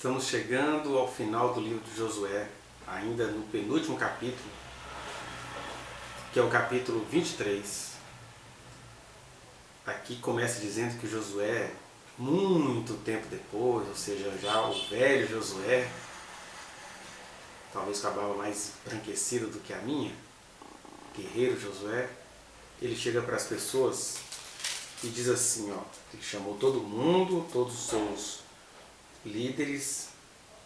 Estamos chegando ao final do livro de Josué, ainda no penúltimo capítulo, que é o capítulo 23. Aqui começa dizendo que Josué, muito tempo depois, ou seja, já o velho Josué, talvez com a barba mais embranquecida do que a minha, guerreiro Josué, ele chega para as pessoas e diz assim, ó, ele chamou todo mundo, todos os seus líderes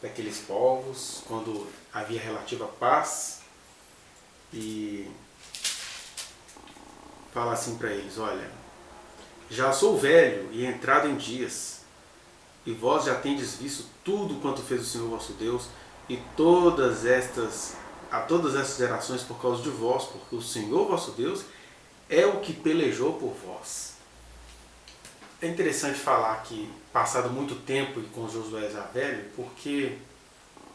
daqueles povos, quando havia relativa paz, e fala assim para eles, olha, já sou velho e entrado em dias, e vós já tendes visto tudo quanto fez o Senhor vosso Deus, e a todas essas gerações por causa de vós, porque o Senhor vosso Deus é o que pelejou por vós. É interessante falar que, passado muito tempo e com Josué já velho, porque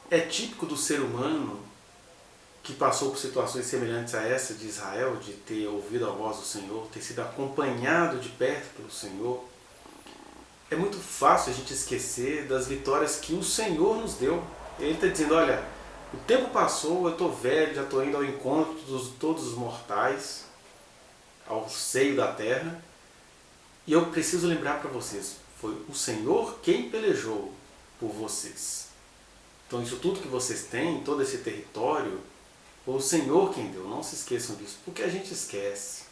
é típico do ser humano que passou por situações semelhantes a essa de Israel, de ter ouvido a voz do Senhor, ter sido acompanhado de perto pelo Senhor. É muito fácil a gente esquecer das vitórias que o Senhor nos deu. Ele está dizendo, olha, o tempo passou, eu estou velho, já estou indo ao encontro de todos os mortais, ao seio da terra, e eu preciso lembrar para vocês, foi o Senhor quem pelejou por vocês. Então isso tudo que vocês têm, todo esse território, foi o Senhor quem deu, não se esqueçam disso, porque a gente esquece.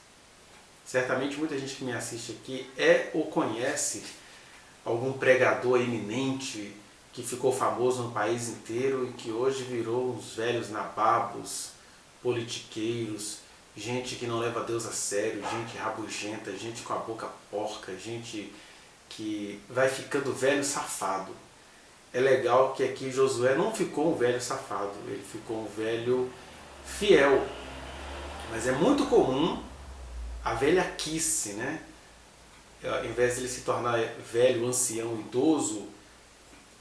Certamente muita gente que me assiste aqui é ou conhece algum pregador eminente que ficou famoso no país inteiro e que hoje virou uns velhos nababos, politiqueiros, gente que não leva Deus a sério, gente rabugenta, gente com a boca porca, gente que vai ficando velho safado. É legal que aqui Josué não ficou um velho safado, ele ficou um velho fiel. Mas é muito comum a velhaquice, né? Ao invés de ele se tornar velho, ancião, idoso,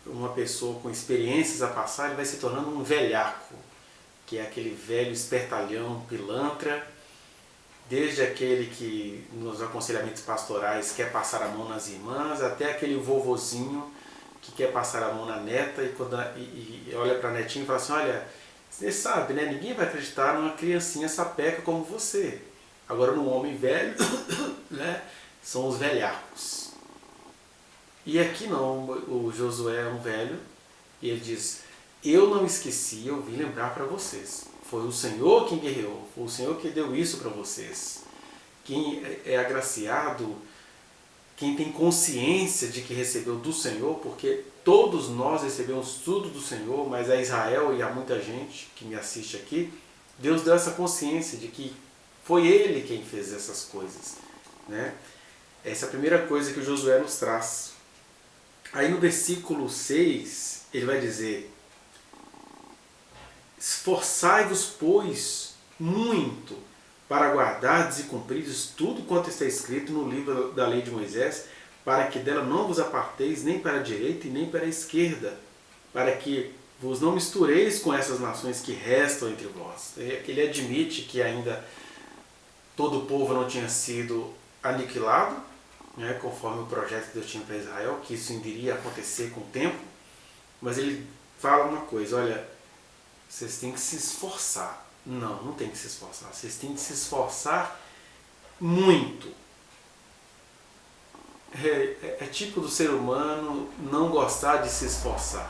uma pessoa com experiências a passar, ele vai se tornando um velhaco, que é aquele velho espertalhão, pilantra, desde aquele que nos aconselhamentos pastorais quer passar a mão nas irmãs, até aquele vovozinho que quer passar a mão na neta e olha para a netinha e fala assim, olha, você sabe, né, ninguém vai acreditar numa criancinha sapeca como você. Agora num homem velho, né, são os velhacos. E aqui não, o Josué é um velho e ele diz, eu não esqueci, eu vim lembrar para vocês. Foi o Senhor quem guerreou, foi o Senhor que deu isso para vocês. Quem é agraciado, quem tem consciência de que recebeu do Senhor, porque todos nós recebemos tudo do Senhor, mas a Israel e a muita gente que me assiste aqui, Deus deu essa consciência de que foi Ele quem fez essas coisas, né? Essa é a primeira coisa que o Josué nos traz. Aí no versículo 6, ele vai dizer, esforçai-vos, pois, muito para guardardes e cumprirdes tudo quanto está escrito no livro da lei de Moisés, para que dela não vos aparteis nem para a direita e nem para a esquerda, para que vos não mistureis com essas nações que restam entre vós. Ele admite que ainda todo o povo não tinha sido aniquilado, né, conforme o projeto que Deus tinha para Israel, que isso iria acontecer com o tempo, mas ele fala uma coisa, olha, vocês têm que se esforçar. Não tem que se esforçar. Vocês têm que se esforçar muito. É tipo do ser humano não gostar de se esforçar.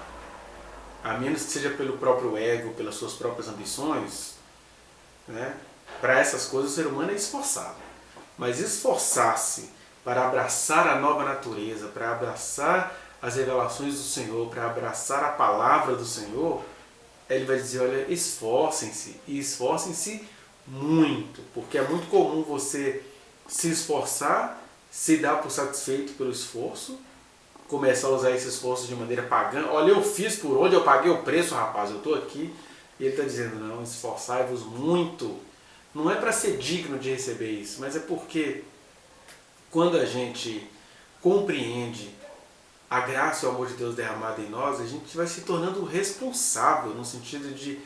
A menos que seja pelo próprio ego, pelas suas próprias ambições, né? Para essas coisas o ser humano é esforçado. Mas esforçar-se para abraçar a nova natureza, para abraçar as revelações do Senhor, para abraçar a palavra do Senhor, ele vai dizer, olha, esforcem-se, e esforcem-se muito, porque é muito comum você se esforçar, se dar por satisfeito pelo esforço, começar a usar esse esforço de maneira pagã, olha, eu fiz por onde, eu paguei o preço, rapaz, eu estou aqui, e ele está dizendo, não, esforçai-vos muito, não é para ser digno de receber isso, mas é porque quando a gente compreende a graça e o amor de Deus derramado em nós, a gente vai se tornando responsável, no sentido de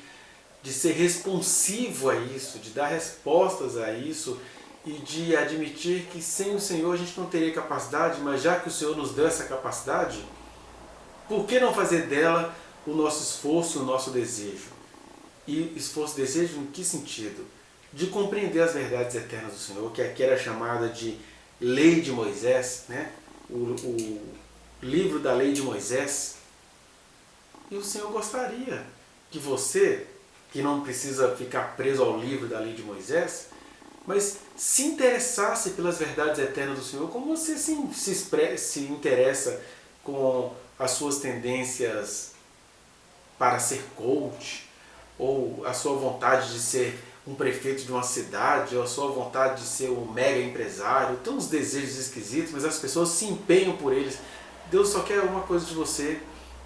ser responsivo a isso, de dar respostas a isso e de admitir que sem o Senhor a gente não teria capacidade, mas já que o Senhor nos deu essa capacidade, por que não fazer dela o nosso esforço e o nosso desejo? E esforço e desejo em que sentido? De compreender as verdades eternas do Senhor, que aqui era chamada de Lei de Moisés, né? o livro da Lei de Moisés. E o Senhor gostaria que você, que não precisa ficar preso ao livro da Lei de Moisés, mas se interessasse pelas verdades eternas do Senhor, como você se interessa com as suas tendências para ser coach, ou a sua vontade de ser um prefeito de uma cidade, ou a sua vontade de ser um mega empresário. Tem uns desejos esquisitos, mas as pessoas se empenham por eles. Deus só quer uma coisa de você: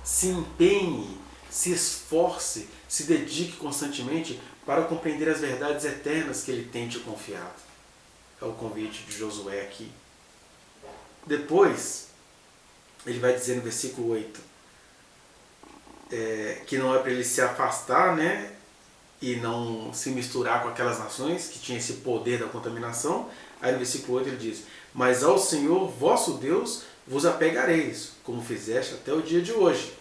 se empenhe, se esforce, se dedique constantemente para compreender as verdades eternas que Ele tem te confiado. É o convite de Josué aqui. Depois, ele vai dizer no versículo 8, que não é para ele se afastar, né, e não se misturar com aquelas nações que tinham esse poder da contaminação. Aí no versículo 8 ele diz: mas ao Senhor vosso Deus vos apegareis, como fizeste até o dia de hoje.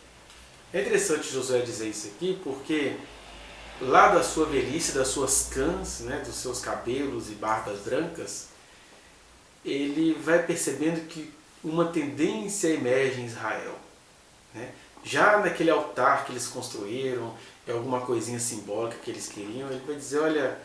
É interessante Josué dizer isso aqui, porque lá da sua velhice, das suas cãs, né, dos seus cabelos e barbas brancas, ele vai percebendo que uma tendência emerge em Israel, né? Já naquele altar que eles construíram, é alguma coisinha simbólica que eles queriam, ele vai dizer: olha,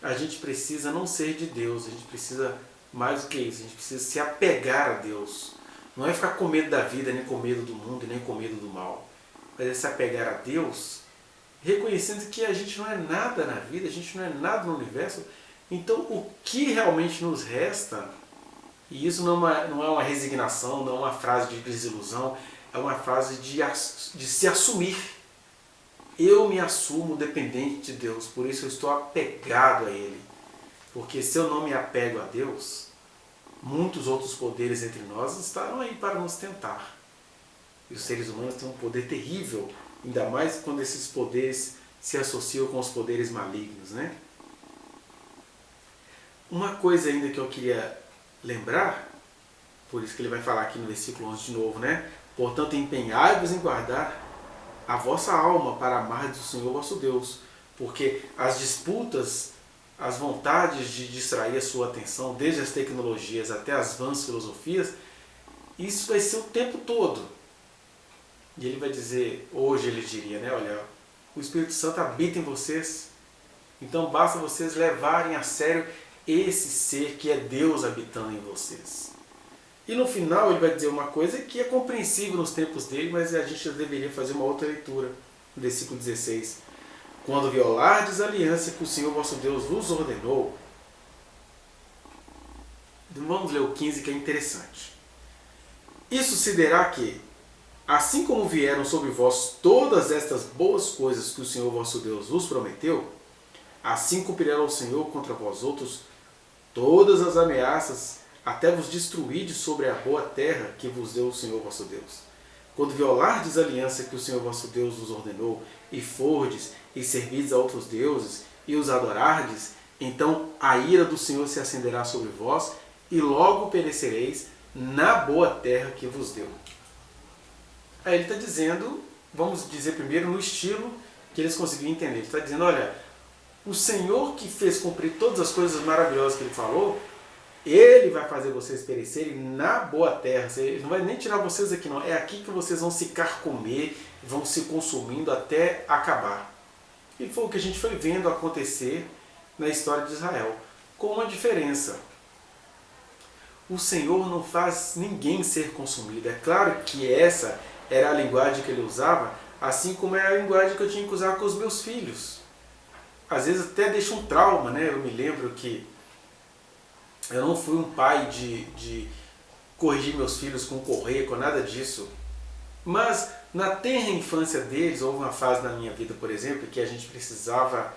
a gente precisa não ser de Deus, a gente precisa mais do que isso, a gente precisa se apegar a Deus. Não é ficar com medo da vida, nem com medo do mundo, nem com medo do mal, mas é se apegar a Deus, reconhecendo que a gente não é nada na vida, a gente não é nada no universo. Então o que realmente nos resta, e isso não é uma resignação, não é uma frase de desilusão, é uma frase de se assumir. Eu me assumo dependente de Deus, por isso eu estou apegado a Ele. Porque se eu não me apego a Deus, muitos outros poderes entre nós estarão aí para nos tentar. E os seres humanos têm um poder terrível, ainda mais quando esses poderes se associam com os poderes malignos, né? Uma coisa ainda que eu queria lembrar, por isso que ele vai falar aqui no versículo 11 de novo, né? Portanto, empenhai-vos em guardar a vossa alma para amar do Senhor vosso Deus, porque as disputas, as vontades de distrair a sua atenção, desde as tecnologias até as vãs filosofias, isso vai ser o tempo todo. E ele vai dizer, hoje ele diria, né? Olha, o Espírito Santo habita em vocês, então basta vocês levarem a sério esse ser que é Deus habitando em vocês. E no final ele vai dizer uma coisa que é compreensível nos tempos dele, mas a gente deveria fazer uma outra leitura. No versículo 16. Quando violardes a aliança que o Senhor vosso Deus vos ordenou. Vamos ler o 15, que é interessante. Isso sucederá que, assim como vieram sobre vós todas estas boas coisas que o Senhor vosso Deus vos prometeu, assim cumprirá o Senhor contra vós outros todas as ameaças, até vos destruídes sobre a boa terra que vos deu o Senhor vosso Deus. Quando violardes a aliança que o Senhor vosso Deus vos ordenou, e fordes, e servirdes a outros deuses, e os adorardes, então a ira do Senhor se acenderá sobre vós, e logo perecereis na boa terra que vos deu. Aí ele está dizendo, vamos dizer primeiro no estilo que eles conseguiram entender. Ele está dizendo, olha, o Senhor que fez cumprir todas as coisas maravilhosas que ele falou, Ele vai fazer vocês perecerem na boa terra. Ele não vai nem tirar vocês daqui, não. É aqui que vocês vão se carcomer, vão se consumindo até acabar. E foi o que a gente foi vendo acontecer na história de Israel. Com uma diferença. O Senhor não faz ninguém ser consumido. É claro que essa era a linguagem que ele usava, assim como é a linguagem que eu tinha que usar com os meus filhos. Às vezes até deixa um trauma, né? Eu me lembro que eu não fui um pai de corrigir meus filhos com correia, com nada disso. Mas na tenra infância deles, houve uma fase na minha vida, por exemplo, que a gente precisava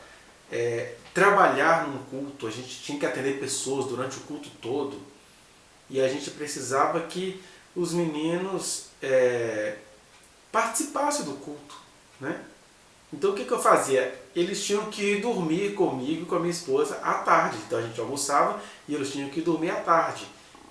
trabalhar num culto. A gente tinha que atender pessoas durante o culto todo. E a gente precisava que os meninos participassem do culto, né? Então o que eu fazia? Eles tinham que ir dormir comigo e com a minha esposa à tarde. Então a gente almoçava e eles tinham que dormir à tarde.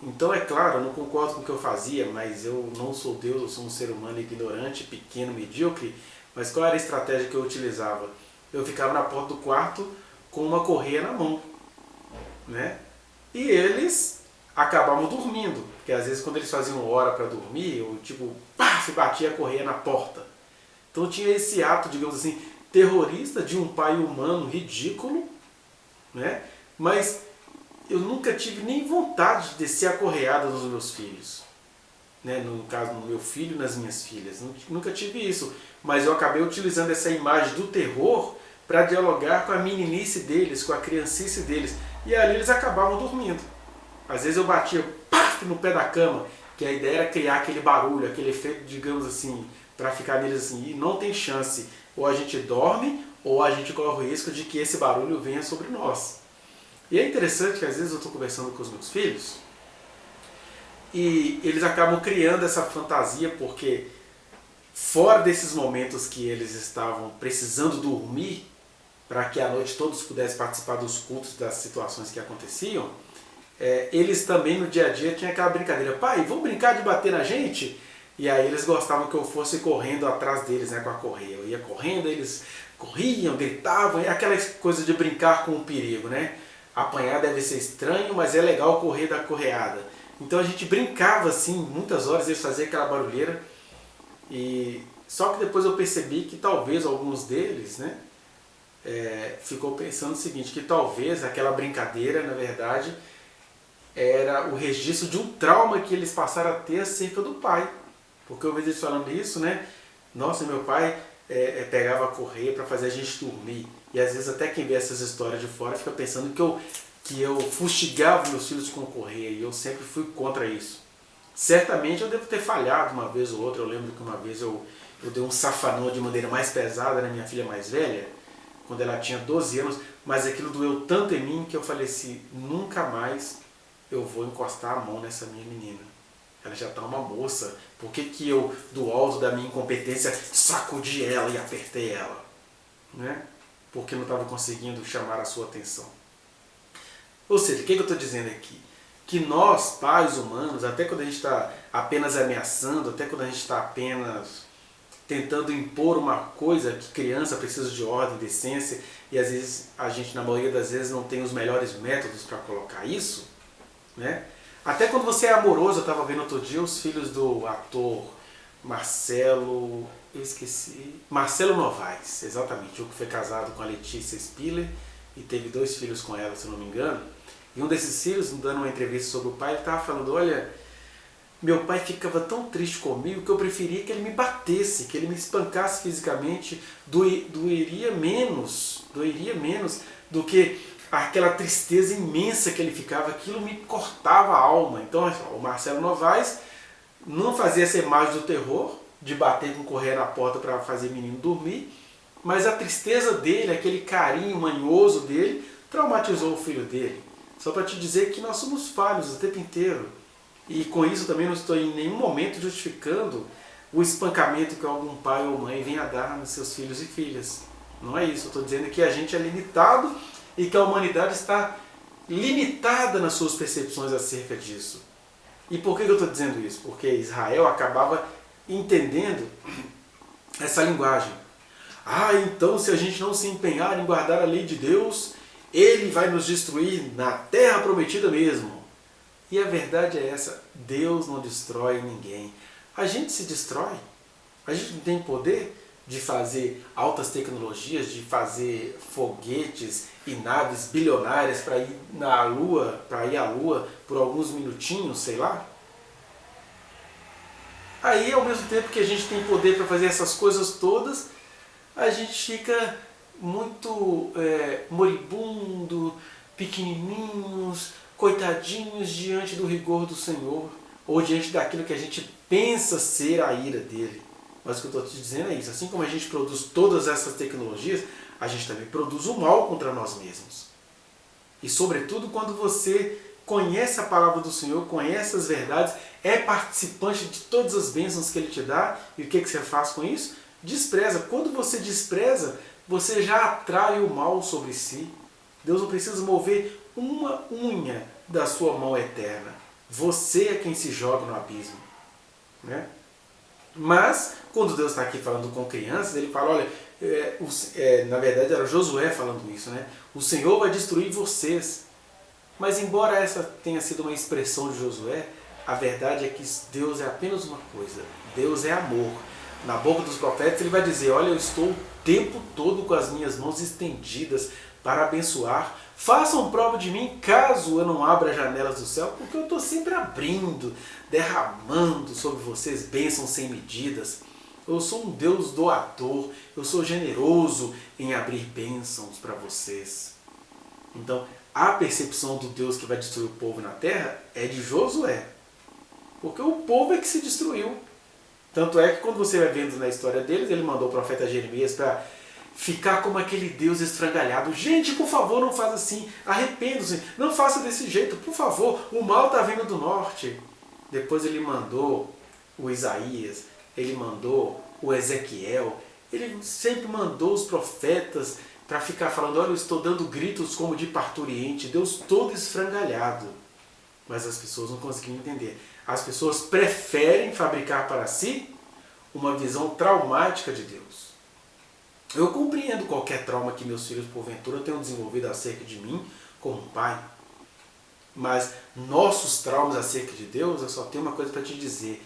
Então é claro, eu não concordo com o que eu fazia, mas eu não sou Deus, eu sou um ser humano ignorante, pequeno, medíocre. Mas qual era a estratégia que eu utilizava? Eu ficava na porta do quarto com uma correia na mão, né? E eles acabavam dormindo, porque às vezes quando eles faziam hora para dormir, eu tipo, pá, se batia a correia na porta. Então tinha esse ato, digamos assim, terrorista de um pai humano ridículo, né? Mas eu nunca tive nem vontade de descer a correada nos meus filhos, né? No caso, no meu filho e nas minhas filhas. Nunca tive isso, mas eu acabei utilizando essa imagem do terror para dialogar com a meninice deles, com a criancice deles. E ali eles acabavam dormindo. Às vezes eu batia paf, no pé da cama, que a ideia era criar aquele barulho, aquele efeito, digamos assim, para ficar neles assim, e não tem chance. Ou a gente dorme, ou a gente corre o risco de que esse barulho venha sobre nós. E é interessante que às vezes eu estou conversando com os meus filhos e eles acabam criando essa fantasia porque fora desses momentos que eles estavam precisando dormir para que à noite todos pudessem participar dos cultos, das situações que aconteciam, eles também no dia a dia tinham aquela brincadeira, pai, vamos brincar de bater na gente? E aí eles gostavam que eu fosse correndo atrás deles, né, com a correia. Eu ia correndo, eles corriam, gritavam, é aquela coisa de brincar com o perigo, né? Apanhar deve ser estranho, mas é legal correr da correada. Então a gente brincava assim, muitas horas eles faziam aquela barulheira. E só que depois eu percebi que talvez alguns deles, né, ficou pensando o seguinte, que talvez aquela brincadeira, na verdade, era o registro de um trauma que eles passaram a ter acerca do pai. Porque eu vejo eles falando isso, né? Nossa, meu pai pegava a correia para fazer a gente dormir. E às vezes até quem vê essas histórias de fora fica pensando que eu fustigava meus filhos com correia. E eu sempre fui contra isso. Certamente eu devo ter falhado uma vez ou outra. Eu lembro que uma vez eu dei um safanão de maneira mais pesada na minha filha mais velha, quando ela tinha 12 anos. Mas aquilo doeu tanto em mim que eu falei assim, nunca mais eu vou encostar a mão nessa minha menina. Ela já está uma moça. Por que eu, do alto da minha incompetência, sacudi ela e apertei ela? Né? Porque não estava conseguindo chamar a sua atenção. Ou seja, o que eu estou dizendo aqui? Que nós, pais humanos, até quando a gente está apenas ameaçando, até quando a gente está apenas tentando impor uma coisa que criança precisa de ordem, decência, e às vezes a gente, na maioria das vezes, não tem os melhores métodos para colocar isso, né? Até quando você é amoroso, eu estava vendo outro dia os filhos do ator Marcelo Novaes, exatamente, o que foi casado com a Letícia Spiller e teve 2 filhos com ela, se não me engano. E um desses filhos, dando uma entrevista sobre o pai, ele estava falando, olha, meu pai ficava tão triste comigo que eu preferia que ele me batesse, que ele me espancasse fisicamente, doeria menos do que aquela tristeza imensa que ele ficava, aquilo me cortava a alma. Então o Marcelo Novaes não fazia essa imagem do terror, de bater com correr na porta para fazer menino dormir, mas a tristeza dele, aquele carinho manhoso dele, traumatizou o filho dele. Só para te dizer que nós somos falhos o tempo inteiro. E com isso também não estou em nenhum momento justificando o espancamento que algum pai ou mãe venha dar nos seus filhos e filhas. Não é isso, eu estou dizendo que a gente é limitado e que a humanidade está limitada nas suas percepções acerca disso. E por que eu estou dizendo isso? Porque Israel acabava entendendo essa linguagem. Ah, então se a gente não se empenhar em guardar a lei de Deus, Ele vai nos destruir na terra prometida mesmo. E a verdade é essa, Deus não destrói ninguém. A gente se destrói. A gente não tem poder de fazer altas tecnologias, de fazer foguetes e naves bilionárias para ir à Lua por alguns minutinhos, sei lá. Aí, ao mesmo tempo que a gente tem poder para fazer essas coisas todas, a gente fica muito moribundo, pequenininhos, coitadinhos diante do rigor do Senhor, ou diante daquilo que a gente pensa ser a ira dele. Mas o que eu estou te dizendo é isso, assim como a gente produz todas essas tecnologias, a gente também produz o mal contra nós mesmos. E sobretudo quando você conhece a palavra do Senhor, conhece as verdades, é participante de todas as bênçãos que Ele te dá, e o que você faz com isso? Despreza. Quando você despreza, você já atrai o mal sobre si. Deus não precisa mover uma unha da sua mão eterna. Você é quem se joga no abismo, né? Mas, quando Deus está aqui falando com crianças, ele fala, olha, na verdade era Josué falando isso, né? O Senhor vai destruir vocês. Mas embora essa tenha sido uma expressão de Josué, a verdade é que Deus é apenas uma coisa. Deus é amor. Na boca dos profetas ele vai dizer, olha, eu estou o tempo todo com as minhas mãos estendidas para abençoar. Façam prova de mim caso eu não abra as janelas do céu, porque eu estou sempre abrindo, derramando sobre vocês bênçãos sem medidas. Eu sou um Deus doador, eu sou generoso em abrir bênçãos para vocês. Então, a percepção do Deus que vai destruir o povo na terra é de Josué. Porque o povo é que se destruiu. Tanto é que quando você vai vendo na história deles, ele mandou o profeta Jeremias para ficar como aquele Deus esfrangalhado. Gente, por favor, não faça assim. Arrependa-se. Não faça desse jeito. Por favor, o mal está vindo do norte. Depois ele mandou o Isaías, ele mandou o Ezequiel. Ele sempre mandou os profetas para ficar falando, olha, eu estou dando gritos como de parturiente. Deus todo esfrangalhado. Mas as pessoas não conseguiam entender. As pessoas preferem fabricar para si uma visão traumática de Deus. Eu compreendo qualquer trauma que meus filhos, porventura, tenham desenvolvido acerca de mim como pai. Mas nossos traumas acerca de Deus, eu só tenho uma coisa para te dizer.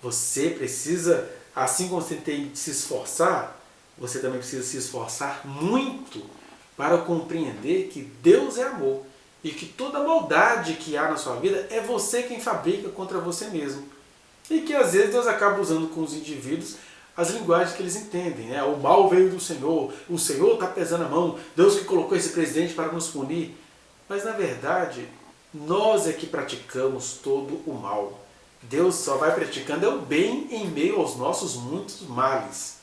Você precisa, assim como você tem de se esforçar, você também precisa se esforçar muito para compreender que Deus é amor. E que toda maldade que há na sua vida é você quem fabrica contra você mesmo. E que às vezes Deus acaba usando com os indivíduos as linguagens que eles entendem. Né? O mal veio do Senhor, o Senhor está pesando a mão, Deus que colocou esse presidente para nos punir. Mas na verdade, nós é que praticamos todo o mal. Deus só vai praticando o bem em meio aos nossos muitos males.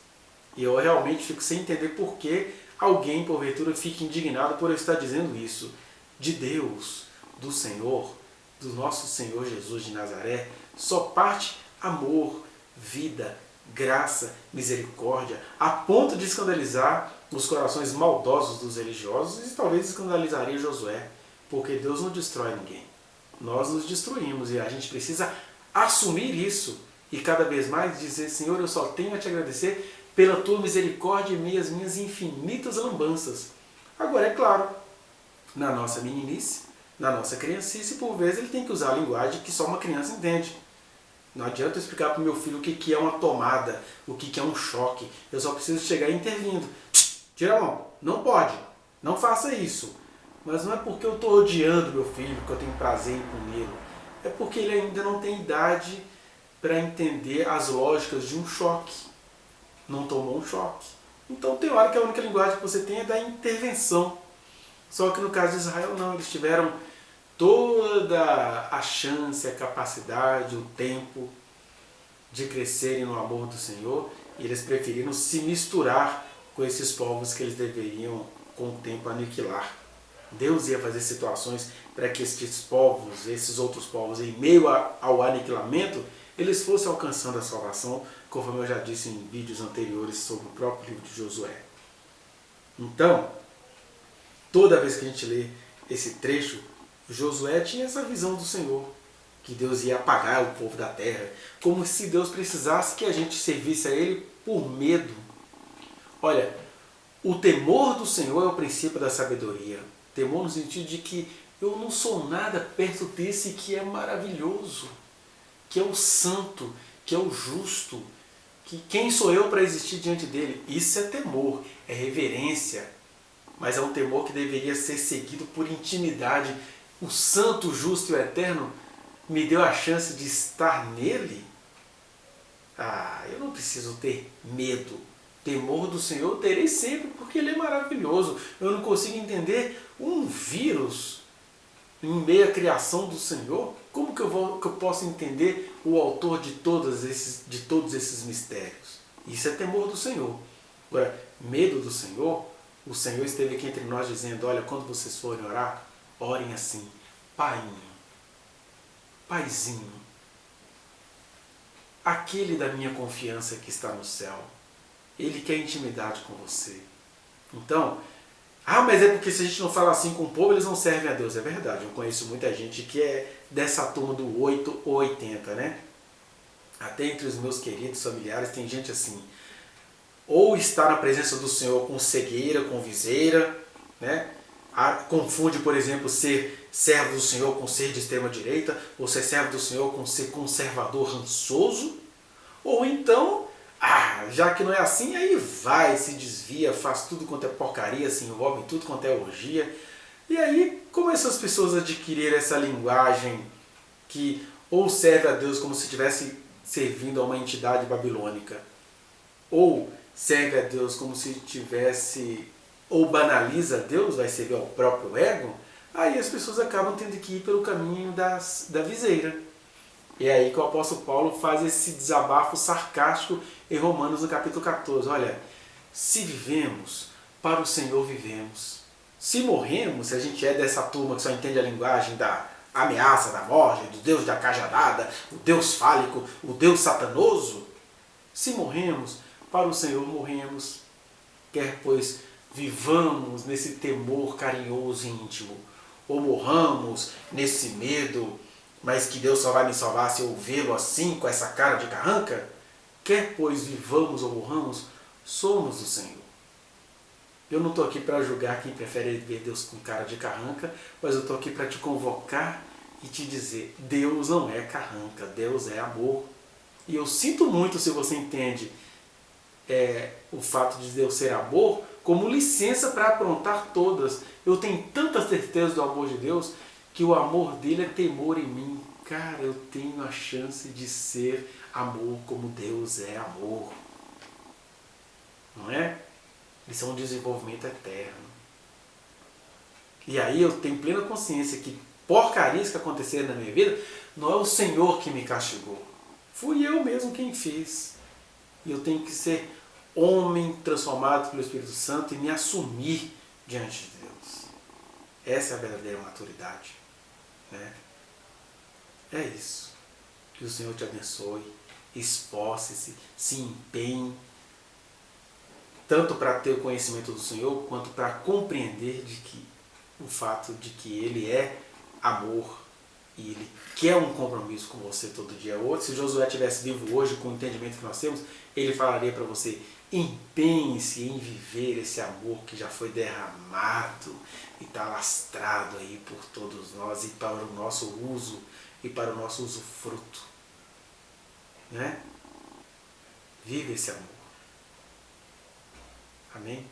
E eu realmente fico sem entender por que alguém, porventura, fica indignado por eu estar dizendo isso. De Deus, do Senhor, do nosso Senhor Jesus de Nazaré, só parte amor, vida, graça, misericórdia, a ponto de escandalizar os corações maldosos dos religiosos e talvez escandalizaria Josué, porque Deus não destrói ninguém. Nós nos destruímos e a gente precisa assumir isso e cada vez mais dizer, Senhor, eu só tenho a te agradecer pela tua misericórdia e as minhas infinitas lambanças. Agora, é claro, na nossa meninice, na nossa criancice, por vezes ele tem que usar a linguagem que só uma criança entende. Não adianta eu explicar para o meu filho o que é uma tomada, o que é um choque. Eu só preciso chegar intervindo. Tira a mão, não pode, não faça isso. Mas não é porque eu estou odiando meu filho, que eu tenho prazer em puni-lo. É porque ele ainda não tem idade para entender as lógicas de um choque. Não tomou um choque. Então tem hora que a única linguagem que você tem é da intervenção. Só que no caso de Israel não, eles tiveram toda a chance, a capacidade, o tempo de crescerem no amor do Senhor e eles preferiram se misturar com esses povos que eles deveriam com o tempo aniquilar. Deus ia fazer situações para que esses povos, esses outros povos, em meio ao aniquilamento, eles fossem alcançando a salvação, conforme eu já disse em vídeos anteriores sobre o próprio livro de Josué. Então, toda vez que a gente lê esse trecho, Josué tinha essa visão do Senhor, que Deus ia apagar o povo da terra, como se Deus precisasse que a gente servisse a Ele por medo. Olha, o temor do Senhor é o princípio da sabedoria. Temor no sentido de que eu não sou nada perto desse que é maravilhoso, que é o santo, que é o justo, que quem sou eu para existir diante dele? Isso é temor, é reverência. Mas é um temor que deveria ser seguido por intimidade. O santo, o justo e o eterno me deu a chance de estar nele? Eu não preciso ter medo. Temor do Senhor eu terei sempre, porque Ele é maravilhoso. Eu não consigo entender um vírus em meio à criação do Senhor. Como que eu posso entender o autor de todos esses mistérios? Isso é temor do Senhor. Agora, medo do Senhor, o Senhor esteve aqui entre nós dizendo, olha, quando vocês forem orar, orem assim, Paiinho, Paizinho, aquele da minha confiança que está no céu, Ele quer intimidade com você. Então, Ah, mas é porque se a gente não fala assim com o povo, eles não servem a Deus. É verdade, eu conheço muita gente que é dessa turma do 8 ou 80, né? Até entre os meus queridos familiares tem gente assim, ou está na presença do Senhor com cegueira, com viseira, né? Confunde, por exemplo, ser servo do Senhor com ser de extrema direita, ou ser servo do Senhor com ser conservador rançoso, ou então, já que não é assim, aí vai, se desvia, faz tudo quanto é porcaria, se envolve em tudo quanto é orgia. E aí começam as pessoas a adquirir essa linguagem que ou serve a Deus como se estivesse servindo a uma entidade babilônica, ou serve a Deus como se tivesse, ou banaliza Deus, vai servir ao próprio ego, aí as pessoas acabam tendo que ir pelo caminho da viseira. E é aí que o apóstolo Paulo faz esse desabafo sarcástico em Romanos no capítulo 14. Olha, se vivemos, para o Senhor vivemos. Se morremos, se a gente é dessa turma que só entende a linguagem da ameaça, da morte, do Deus da cajadada, o Deus fálico, o Deus satanoso, se morremos, para o Senhor morremos. Quer, pois, vivamos nesse temor carinhoso e íntimo, ou morramos nesse medo, mas que Deus só vai me salvar se eu vê-lo assim, com essa cara de carranca? Quer, pois, vivamos ou morramos, somos do Senhor. Eu não estou aqui para julgar quem prefere ver Deus com cara de carranca, mas eu estou aqui para te convocar e te dizer, Deus não é carranca, Deus é amor. E eu sinto muito se você entende o fato de Deus ser amor como licença para aprontar todas. Eu tenho tanta certeza do amor de Deus que o amor dele é temor em mim. Cara, eu tenho a chance de ser amor como Deus é amor. Não é? Isso é um desenvolvimento eterno. E aí eu tenho plena consciência que porcarias que aconteceram na minha vida não é o Senhor que me castigou. Fui eu mesmo quem fiz. E eu tenho que ser homem transformado pelo Espírito Santo e me assumir diante de Deus. Essa é a verdadeira maturidade. Né? É isso. Que o Senhor te abençoe, esforce-se, se empenhe, tanto para ter o conhecimento do Senhor, quanto para compreender de que o fato de que Ele é amor e Ele quer um compromisso com você todo dia. Outro, se Josué estivesse vivo hoje, com o entendimento que nós temos, ele falaria para você, empenhe-se em viver esse amor que já foi derramado e está lastrado aí por todos nós e para o nosso uso e para o nosso usufruto. Né? Vive esse amor. Amém?